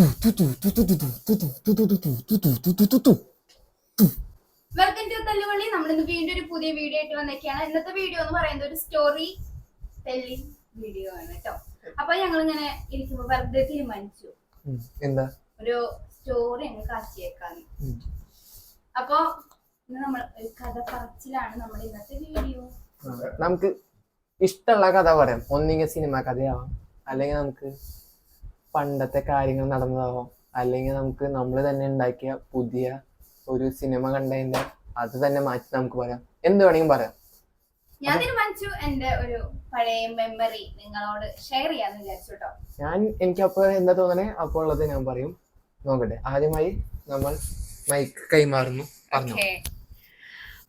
Welcome to തല്ലുപള്ളി. നമ്മളിന്ന് വീണ്ടും ഒരു പുതിയ വീഡിയോ ആയിട്ട് വന്നേക്കാണ്. ഇന്നത്തെ വീഡിയോ എന്ന് പറയുന്നത് ഒരു സ്റ്റോറി ടെല്ലിംഗ് വീഡിയോ ആണ് കേട്ടോ. അപ്പൊ ഞങ്ങൾ ഇങ്ങനെ ഇരിക്കുമ്പോ വെറുതെ തീരുമാനിച്ചു എന്താ ഒരു സ്റ്റോറി അങ്ങ് കാച്ചിയേക്കാന്ന്. അപ്പൊ ഇന്ന് നമ്മൾ ഒരു കഥ പറച്ചിലാണ് നമ്മുടെ ഇന്നത്തെ വീഡിയോ. നമുക്ക് ഇഷ്ടമുള്ള കഥ പറയാം. ഒന്നെങ്കിൽ സിനിമ കഥയാവാം, അല്ലെങ്കിൽ നമുക്ക് പണ്ടത്തെ കാര്യങ്ങൾ നടന്നതാവാം, അല്ലെങ്കിൽ നമുക്ക് നമ്മൾ തന്നെ ഉണ്ടാക്കിയ പുതിയ ഒരു സിനിമ കണ്ടതിന്റെ അത് തന്നെ മാറ്റി നമുക്ക് പറയാം. എന്ത് വേണമെങ്കിലും പറയാം. ഞാൻ തീരുമാനിച്ചു എന്റെ ഒരു പഴയ മെമ്മറി നിങ്ങളോട് ഷെയർ ചെയ്യാന്ന് വിചാരിച്ചു കേട്ടോ. എനിക്കപ്പോ എന്താ തോന്നണേ അപ്പോൾ ഉള്ളത് ഞാൻ പറയും. നോക്കട്ടെ, ആദ്യമായി നമ്മൾ മൈക്ക് കൈമാറുന്നു.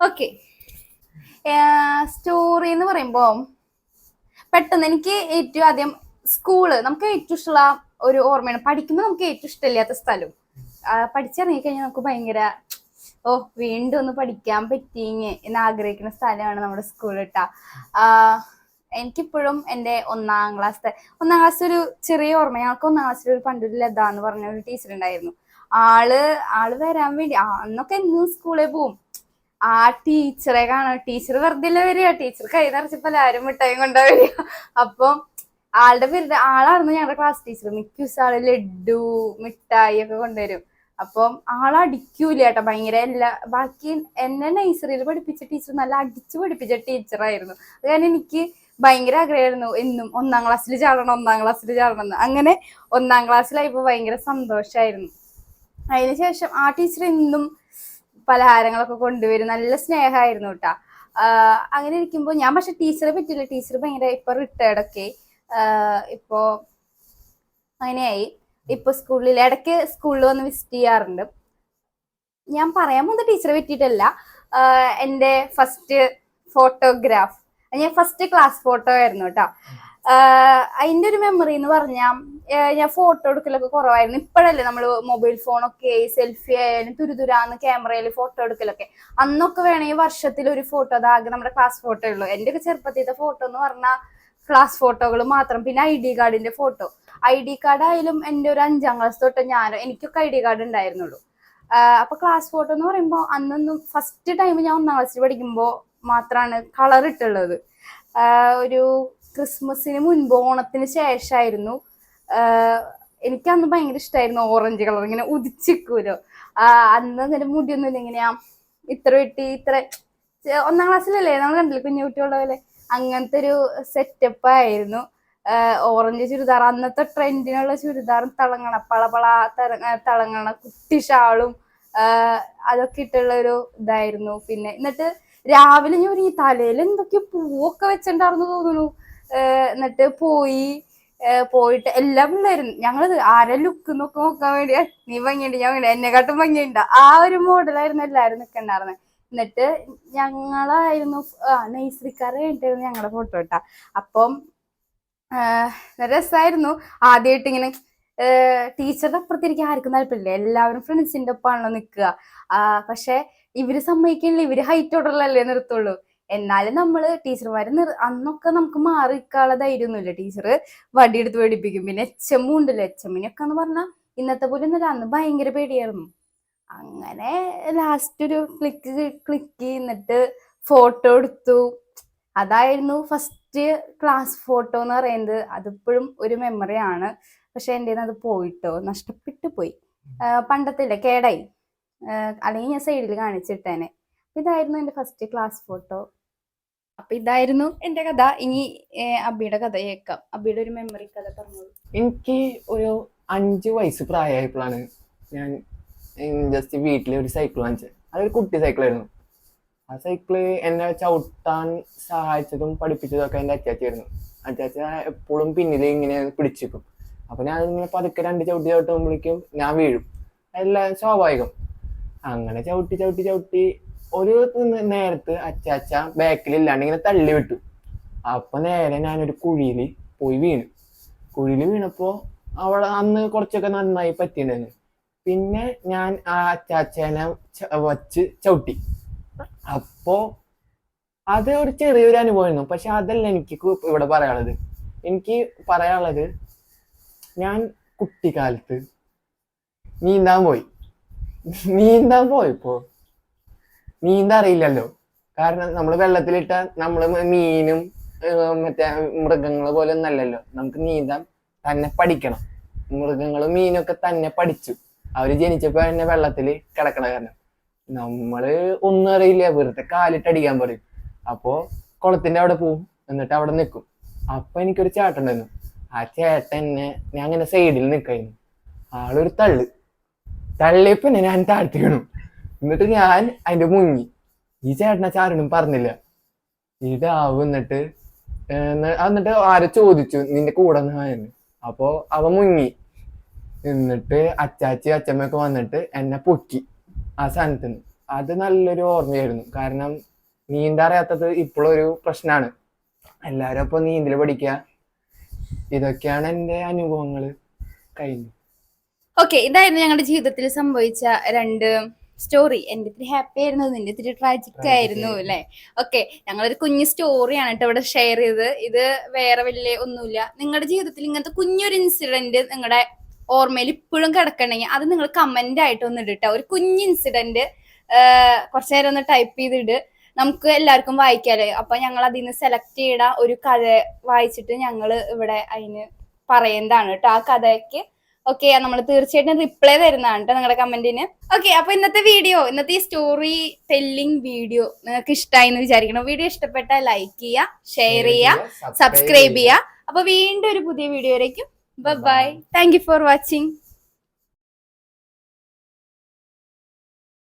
ഓക്കെ, സ്റ്റോറി എന്ന് പറയുമ്പോ പെട്ടെന്ന് എനിക്ക് ഏറ്റവും ആദ്യം സ്കൂള് നമുക്ക് ഏറ്റവും ഇഷ്ടമുള്ള ഒരു ഓർമ്മയാണ്. പഠിക്കുമ്പോൾ നമുക്ക് ഏറ്റവും ഇഷ്ടമില്ലാത്ത സ്ഥലം, പഠിച്ചിറങ്ങി കഴിഞ്ഞാൽ നമുക്ക് ഭയങ്കര വീണ്ടും ഒന്ന് പഠിക്കാൻ പറ്റിയെങ്കിൽ എന്ന് ആഗ്രഹിക്കുന്ന സ്ഥലമാണ് നമ്മുടെ സ്കൂൾ കേട്ടാ. എനിക്കിപ്പോഴും എൻ്റെ ഒന്നാം ക്ലാസ് ഒരു ചെറിയ ഓർമ്മ. ഞങ്ങൾക്ക് ഒന്നാം ക്ലാസ്സിൽ ഒരു പണ്ടൊരു ലത എന്ന് പറഞ്ഞ ഒരു ടീച്ചർ ഉണ്ടായിരുന്നു. ആള് വരാൻ വേണ്ടി അന്നൊക്കെ എന്നും സ്കൂളിൽ പോവും. ആ ടീച്ചറെ കാണാൻ, ടീച്ചർ വെറുതെ വരിക, ടീച്ചർ കൈ നിറച്ചപ്പോ എല്ലാവരും മിഠായി കൊണ്ടാ വരിക. അപ്പം ആളായിരുന്നു ഞങ്ങളുടെ ക്ലാസ് ടീച്ചർ. മിക്ക ദിവസം ആള് ലഡു മിഠായി ഒക്കെ കൊണ്ടുവരും. അപ്പം ആളടിക്കൂല കേട്ടോ, ഭയങ്കര ബാക്കി എന്നെ നഴ്സറിയിൽ പഠിപ്പിച്ച ടീച്ചർ നല്ല അടിച്ചു പഠിപ്പിച്ച ടീച്ചറായിരുന്നു. അത് കാരണം എനിക്ക് ഭയങ്കര ആഗ്രഹമായിരുന്നു എന്നും ഒന്നാം ക്ലാസ്സിൽ ചാടണം എന്ന്. അങ്ങനെ ഒന്നാം ക്ലാസ്സിലായപ്പോ ഭയങ്കര സന്തോഷമായിരുന്നു. അതിനുശേഷം ആ ടീച്ചർ എന്നും പലഹാരങ്ങളൊക്കെ കൊണ്ടുവരും, നല്ല സ്നേഹമായിരുന്നു കേട്ടാ. അങ്ങനെ ഇരിക്കുമ്പോ ഞാൻ പക്ഷെ ടീച്ചറെ പറ്റില്ല. ടീച്ചർ ഭയങ്കര ഇപ്പൊ റിട്ടയർഡൊക്കെ, ഇപ്പോ അങ്ങനെയായി. ഇപ്പൊ ഇടയ്ക്ക് സ്കൂളിൽ വന്ന് വിസിറ്റ് ചെയ്യാറുണ്ട്. ഞാൻ പറയാൻ പോകുന്ന ടീച്ചറെ പറ്റിയിട്ടല്ല. എൻ്റെ ഫസ്റ്റ് ഫോട്ടോഗ്രാഫ്, ഞാൻ ഫസ്റ്റ് ക്ലാസ് ഫോട്ടോ ആയിരുന്നു കേട്ടോ. അതിന്റെ ഒരു മെമ്മറി എന്ന് പറഞ്ഞാൽ ഞാൻ ഫോട്ടോ എടുക്കലൊക്കെ കുറവായിരുന്നു. ഇപ്പോഴല്ലേ നമ്മൾ മൊബൈൽ ഫോണൊക്കെ സെൽഫി ആയാലും തുരുതുരാന്ന് ക്യാമറയിൽ ഫോട്ടോ എടുക്കലൊക്കെ. അന്നൊക്കെ വേണമെങ്കിൽ വർഷത്തിൽ ഒരു ഫോട്ടോ, അതാകെ നമ്മുടെ ക്ലാസ് ഫോട്ടോ ഉള്ളൂ. എൻ്റെ ഒക്കെ ചെറുപ്പത്തിലത്തെ ഫോട്ടോ എന്ന് പറഞ്ഞാൽ ക്ലാസ് ഫോട്ടോകൾ മാത്രം. പിന്നെ ID കാർഡിന്റെ ഫോട്ടോ. ID കാർഡ് ആയാലും എൻ്റെ ഒരു 5ാം ക്ലാസ് തൊട്ട് എനിക്കൊക്കെ ID കാർഡ് ഉണ്ടായിരുന്നുള്ളൂ. അപ്പൊ ക്ലാസ് ഫോട്ടോ എന്ന് പറയുമ്പോൾ അന്നൊന്നും ഫസ്റ്റ് ടൈം ഞാൻ 1ാം ക്ലാസ്സിൽ പഠിക്കുമ്പോൾ മാത്രമാണ് കളർ ഇട്ടുള്ളത്. ഒരു ക്രിസ്മസിന് മുൻപ്, ഓണത്തിന് ശേഷമായിരുന്നു. എനിക്കന്ന് ഭയങ്കര ഇഷ്ടമായിരുന്നു ഓറഞ്ച് കളർ, ഇങ്ങനെ ഉദിച്ചിക്കൂലോ. അന്ന് ഇങ്ങനെ മുടിയൊന്നുമില്ല, ഇങ്ങനെയാ ഇത്ര വെട്ടി ഇത്ര 1ാം ക്ലാസ്സിലല്ലേ നമ്മൾ കണ്ടില്ലേ കുഞ്ഞു കുട്ടികളുടെ പോലെ. അങ്ങനത്തെ ഒരു സെറ്റപ്പ് ആയിരുന്നു. ഓറഞ്ച് ചുരിദാർ, അന്നത്തെ ട്രെൻഡിനുള്ള ചുരിദാറും തിളങ്ങണ പളപള തിളങ്ങണ കുട്ടി ഷാളും അതൊക്കെ ഇട്ടുള്ള ഒരു ഇതായിരുന്നു. പിന്നെ എന്നിട്ട് രാവിലെ ഞാൻ ഒരുങ്ങി, തലയിൽ എന്തൊക്കെയോ പൂവൊക്കെ വെച്ചിട്ടുണ്ടായിരുന്നു തോന്നുന്നു. എന്നിട്ട് പോയിട്ട് എല്ലാ പിള്ളേരും ഞങ്ങളത് ആരെ ലുക്ക് എന്നൊക്കെ നോക്കാൻ വേണ്ടി, നീ ഭംഗിയുണ്ട്, ഞാൻ എന്നെക്കാട്ടും ഭംഗിയുണ്ട്, ആ ഒരു മോഡലായിരുന്നു എല്ലാവരും നിൽക്കണ്ടായിരുന്നത്. എന്നിട്ട് ഞങ്ങളായിരുന്നു നഴ്സറിക്കാരെ കഴിഞ്ഞിട്ടായിരുന്നു ഞങ്ങളുടെ ഫോട്ടോ ഇട്ടാ. അപ്പം രസമായിരുന്നു. ആദ്യമായിട്ട് ഇങ്ങനെ ടീച്ചറുടെ അപ്പുറത്തിരിക്കാൻ ആർക്കും താല്പര്യമില്ല, എല്ലാവരും ഫ്രണ്ട്സിന്റെ ഒപ്പാണല്ലോ നിൽക്കുക. പക്ഷെ ഇവര് സമ്മതിക്കില്ല, ഇവര് ഹൈറ്റോടുള്ളല്ലേ നിർത്തുള്ളൂ. എന്നാലും നമ്മള് ടീച്ചർമാര് അന്നൊക്കെ നമുക്ക് മാറിക്കാനുള്ള ധൈര്യമൊന്നുമില്ല. ടീച്ചർ വടിയെടുത്ത് പേടിപ്പിക്കും. പിന്നെ HM ഉണ്ടല്ലോ, HMനൊക്കെ എന്ന് പറഞ്ഞാൽ ഇന്നത്തെ പോലെ ഒന്നുമില്ല, അന്ന് ഭയങ്കര പേടിയായിരുന്നു. അങ്ങനെ ലാസ്റ്റ് ഒരു ക്ലിക്ക് ചെയ്യുന്നിട്ട് ഫോട്ടോ എടുത്തു. അതായിരുന്നു ഫസ്റ്റ് ക്ലാസ് ഫോട്ടോ എന്ന് പറയുന്നത്. അതിപ്പോഴും ഒരു മെമ്മറിയാണ്. പക്ഷെ എൻ്റെ അത് പോയിട്ടോ, നഷ്ടപ്പെട്ടു പോയി. പണ്ടത്തെ കേടായി, അല്ലെങ്കിൽ ഞാൻ സൈഡിൽ കാണിച്ചിട്ടേനെ. ഇതായിരുന്നു എൻ്റെ ഫസ്റ്റ് ക്ലാസ് ഫോട്ടോ. അപ്പൊ ഇതായിരുന്നു എൻ്റെ കഥ. ഇനി അബിയുടെ കഥ കേൾക്കാം. അബിയുടെ ഒരു മെമ്മറി കഥ പറഞ്ഞോളൂ. എനിക്ക് ഒരു 5 വയസ്സ് പ്രായമായപ്പോഴാണ് ഞാൻ ജസ്റ്റ് വീട്ടിൽ ഒരു സൈക്കിൾ വാങ്ങിച്ചത്. അതൊരു കുട്ടി സൈക്കിളായിരുന്നു. ആ സൈക്കിള് എന്നെ ചവിട്ടാൻ സഹായിച്ചതും പഠിപ്പിച്ചതും ഒക്കെ എൻ്റെ അച്ചാച്ചയായിരുന്നു. അച്ചാച്ച എപ്പോഴും പിന്നിൽ ഇങ്ങനെ പിടിച്ചിരിക്കും. അപ്പൊ ഞാൻ ഇങ്ങനെ പതുക്കെ 2 ചവിട്ടുമ്പോഴേക്കും ഞാൻ വീഴും. എല്ലാം സ്വാഭാവികം. അങ്ങനെ ചവിട്ടി ഒരു നേരത്ത് അച്ചാച്ച ബാക്കിലില്ലാണ്ട് ഇങ്ങനെ തള്ളി വിട്ടു. അപ്പൊ നേരെ ഞാനൊരു കുഴിയിൽ പോയി വീണു. കുഴിയിൽ വീണപ്പോ അവിടെ അന്ന് കുറച്ചൊക്കെ നന്നായി പറ്റിയിട്ടുണ്ടായിരുന്നു. പിന്നെ ഞാൻ ആ അച്ചാച്ചനെ വച്ച് ചവിട്ടി. അപ്പോ അത് ഒരു ചെറിയൊരു അനുഭവമായിരുന്നു. പക്ഷെ അതല്ല എനിക്ക് ഇവിടെ പറയാനുള്ളത്. എനിക്ക് പറയാനുള്ളത്, ഞാൻ കുട്ടിക്കാലത്ത് നീന്താൻ പോയപ്പോ നീന്താൻ അറിയില്ലല്ലോ. കാരണം നമ്മൾ വെള്ളത്തിലിട്ട നമ്മള് മീനും മറ്റേ മൃഗങ്ങളെ പോലെ ഒന്നല്ലല്ലോ. നമുക്ക് നീന്താൻ തന്നെ പഠിക്കണം. മൃഗങ്ങളും മീനൊക്കെ തന്നെ പഠിച്ചു. അവര് ജനിച്ചപ്പോ തന്നെ വെള്ളത്തില് കിടക്കണ കാരണം നമ്മള് ഒന്നും അറിയില്ല, വെറുതെ കാലിട്ടടിക്കാൻ പറയും. അപ്പോ കുളത്തിന്റെ അവിടെ പോവും, എന്നിട്ട് അവിടെ നിൽക്കും. അപ്പൊ എനിക്കൊരു ചേട്ടൻ ഉണ്ടായിരുന്നു. ആ ചേട്ടൻ ഞാൻ അങ്ങനെ സൈഡിൽ നിൽക്കായിരുന്നു. ആളൊരു തള്ളിയപ്പോ ഞാൻ താഴ്ത്തി വീണു. എന്നിട്ട് ഞാൻ അതിന്റെ മുങ്ങി. ഈ ചേട്ടനെ ചാരനും പറഞ്ഞില്ല. ഇതാവും. എന്നിട്ട് ആരോ ചോദിച്ചു നിന്റെ കൂടെ നിന്ന്. അപ്പോ അവൻ മുങ്ങി. എന്നിട്ട് അച്ചാച്ചി അച്ചമ്മയൊക്കെ വന്നിട്ട് എന്നെ പൊക്കി ആ സ്ഥാനത്ത് നിന്ന്. അത് നല്ലൊരു ഓർമ്മയായിരുന്നു. കാരണം നീന്താറിയാത്തത് ഇപ്പോഴൊരു പ്രശ്നമാണ്. എല്ലാരും അപ്പൊ നീന്തല് പഠിക്കുക. ഇതൊക്കെയാണ് എന്റെ അനുഭവങ്ങള്. കഴിഞ്ഞു. ഓക്കെ, ഇതായിരുന്നു ഞങ്ങളുടെ ജീവിതത്തിൽ സംഭവിച്ച രണ്ട് സ്റ്റോറി. എന്റെ ഇത്തിരി ഹാപ്പി ആയിരുന്നു, നിന്റെ ഇത്തിരി ട്രാജിക് ആയിരുന്നു അല്ലെ. ഓക്കെ, ഞങ്ങളൊരു കുഞ്ഞു സ്റ്റോറിയാണ് കേട്ടോ ഇവിടെ ഷെയർ ചെയ്ത്. ഇത് വേറെ വലിയ ഒന്നുമില്ല. നിങ്ങളുടെ ജീവിതത്തിൽ ഇങ്ങനത്തെ കുഞ്ഞൊരു ഇൻസിഡന്റ് നിങ്ങളുടെ ഓർമ്മയിൽ ഇപ്പോഴും കിടക്കണമെങ്കിൽ അത് നിങ്ങൾ കമന്റ് ആയിട്ട് ഒന്ന് ഇടട്ടോ. ഒരു കുഞ്ഞ് ഇൻസിഡന്റ് കുറച്ചു നേരം ഒന്ന് ടൈപ്പ് ചെയ്തിട്ട് നമുക്ക് എല്ലാവർക്കും വായിക്കാല്ലേ. അപ്പൊ ഞങ്ങൾ അതിൽ നിന്ന് സെലക്ട് ചെയ്ത ഒരു കഥ വായിച്ചിട്ട് ഞങ്ങൾ ഇവിടെ അതിന് പറയുന്നതാണ് കേട്ടോ. ആ കഥയ്ക്ക് ഓക്കെ നമ്മൾ തീർച്ചയായിട്ടും റിപ്ലൈ തരുന്നതാണ് കേട്ടോ നിങ്ങളുടെ കമന്റിന്. ഓക്കെ, അപ്പൊ ഇന്നത്തെ ഈ സ്റ്റോറി ടെല്ലിംഗ് വീഡിയോ നിങ്ങൾക്ക് ഇഷ്ടമായി എന്ന് വിചാരിക്കണം. വീഡിയോ ഇഷ്ടപ്പെട്ടാൽ ലൈക്ക് ചെയ്യുക, ഷെയർ ചെയ്യുക, സബ്സ്ക്രൈബ് ചെയ്യുക. അപ്പൊ വീണ്ടും ഒരു പുതിയ വീഡിയോ ആയിരിക്കും. Bye. Thank you for watching.